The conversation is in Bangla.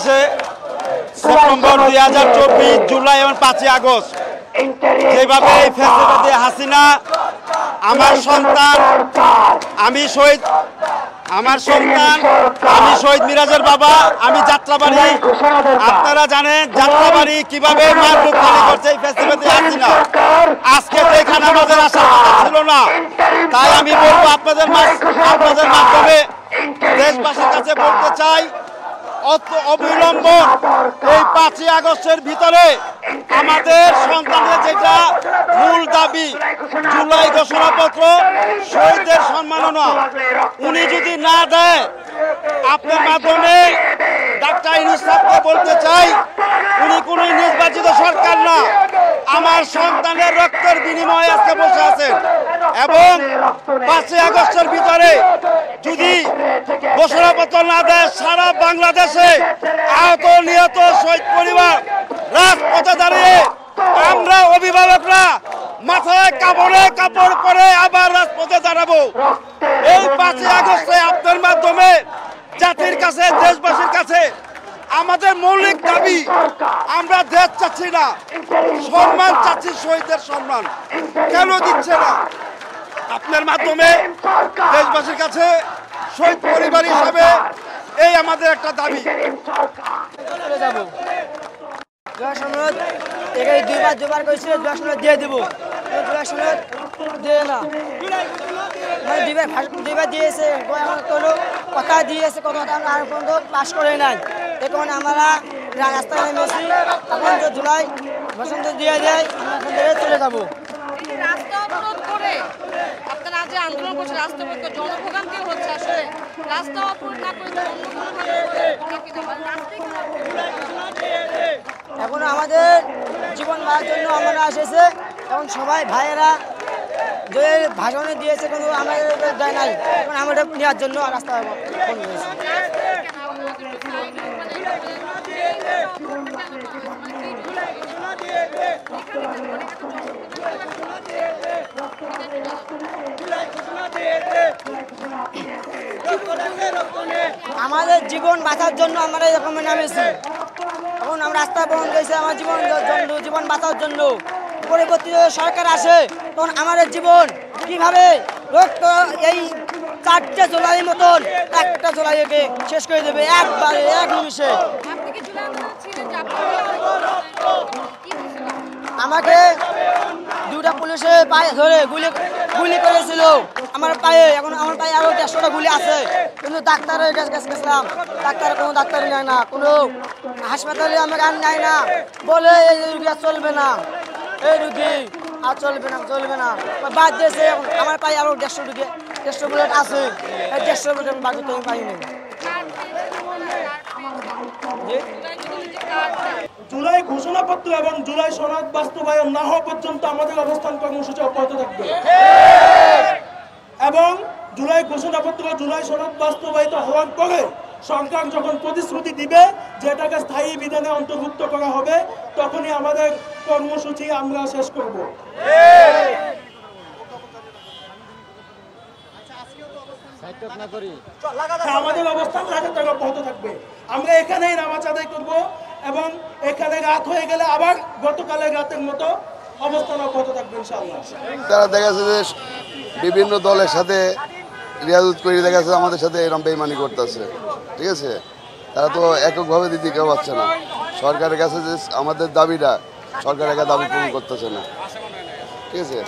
সেপ্টেম্বর 2024 জুলাই এবং 5 আগস্ট যেভাবে এই ফ্যাসিবাদী হাসিনা আমার সন্তান আমি শহীদ মিরাজের বাবা আমি যাত্রাবাড়ি আপনারা জানেন যাত্রাবাড়ি কিভাবে মারমুখ খালি করছে এই ফ্যাসিবাদী হাসিনা আজকে তো এখানে আমাদের আসার কথা ছিল না। তাই আমি বলবো আপনাদের মাধ্যমে দেশবাসীর কাছে বলতে চাই অবিলম্ব এই 5 আগস্টের ভিতরে আমাদের সন্তানের যেটা মূল দাবি জুলাই ঘোষণাপত্র শহীদদের সম্মাননা উনি যদি না দেয় আপনার মাধ্যমে ডাক্তার ইউনূস সাহেবকে বলতে চাই উনি কোন নির্বাচিত সরকার না, আমার সন্তানের রক্তের বিনিময়ে আজকে বসে আছেন এবং 5 আগস্টের ভিতরে যদি ঘোষণাপত্র না দেয় সারা বাংলাদেশে আহত নিহত শহীদ পরিবার রাজপথে দাঁড়িয়ে আমরা অভিভাবকরা মাথায় কাপড় পরে আবার রাজপথে দাঁড়াবো। এই 5 আগস্টে আপনার মাধ্যমে জাতির কাছে দেশবাসীর কাছে আমাদের মৌলিক দাবি আমরা দেশ চাচ্ছি না, সম্মান চাচ্ছি, শহীদদের সম্মান কেন দিচ্ছে না? আপনার মাধ্যমে দেশবাসীর কাছে শহীদ পরিবার হিসাবে এই আমাদের একটা দাবি। দুবার করেছিল দিয়ে দেবো দিয়ে না দুইবার দিয়েছে কোনো কথা দিয়েছে কোনো কথা আর পর্যন্ত পাশ করে নাই। এখন আমরা রাস্তায় নেমেছি এখন জুলাই বসন্ত দিয়ে দেয় আমরা চলে যাবো। আন্দোলন করছে রাস্তা জনভোগান্তি হচ্ছে আসলে রাস্তা অবরোধ না করে এখন আমাদের জীবন মারার জন্য আমরা এসেছে এখন সবাই ভাইয়েরা যে ভাষণে দিয়েছে কোনো আমাদের দেয় নাই এখন আমাদের নেওয়ার জন্য রাস্তা বন্ধ হয়েছে। আমাদের জীবন বাঁচার জন্য আমরা এরকম নামেছি এখন আমরা রাস্তা বন্ধ হয়েছে আমার জীবন বাঁচার জন্য। পরবর্তী সরকার আসে তখন আমাদের জীবন কিভাবে রক্ত এই 4টে জুলাই মতন একটা জুলাইকে শেষ করে দেবে একবারে এক নিমিষে। আমাকে দুটা পুলিশে পায়ে ধরে গুলি করেছিল আমার পায়ে, এখন আমার পায়ে আরো 150টা গুলি আছে কিন্তু ডাক্তারের কাছে গেছিলাম কোনো ডাক্তার নেয় না, কোনো হাসপাতালে আমাকে আর নেয় না, বলে এই রুগী আর চলবে না, এই রুগী আর চলবে না বাদ দিয়েছে। এখন আমার পায়ে আরো 150 বুলেট আছে, এই 150 বুলেট বাদ দিতে আমি পাইনি। জুলাই ঘোষণাপত্র এবং জুলাই সনদ বাস্তবায়ন না হওয়া পর্যন্ত আমাদের অবস্থান কর্মসূচি অব্যাহত থাকবে এবং জুলাই ঘোষণাপত্র জুলাই সনদ বাস্তবায়িত হওয়ার পরে সরকার যখন প্রতিশ্রুতি দিবে যেটাকে স্থায়ী বিধানে অন্তর্ভুক্ত করা হবে তখনই আমাদের কর্মসূচি আমরা শেষ করব। আমাদের অবস্থান লাগাতার অব্যাহত থাকবে। আমরা এখানেই নামাজ আদায় করব এবং এখানে রাত হয়ে গেলে আবার গতকালের রাতের মতো অবস্থান অব্যাহত থাকবে ইনশাআল্লাহ। তারা দেখা যাচ্ছে যে বিভিন্ন দলের সাথে রিয়াজত করে দেখা যাচ্ছে আমাদের সাথে এরকম বেইমানি করতেছে, ঠিক আছে? তারা তো এককভাবে দিতে কেউ পাচ্ছে না। সরকারের কাছে যে আমাদের দাবিটা সরকার একা দাবি পূরণ করতেছে না, ঠিক আছে?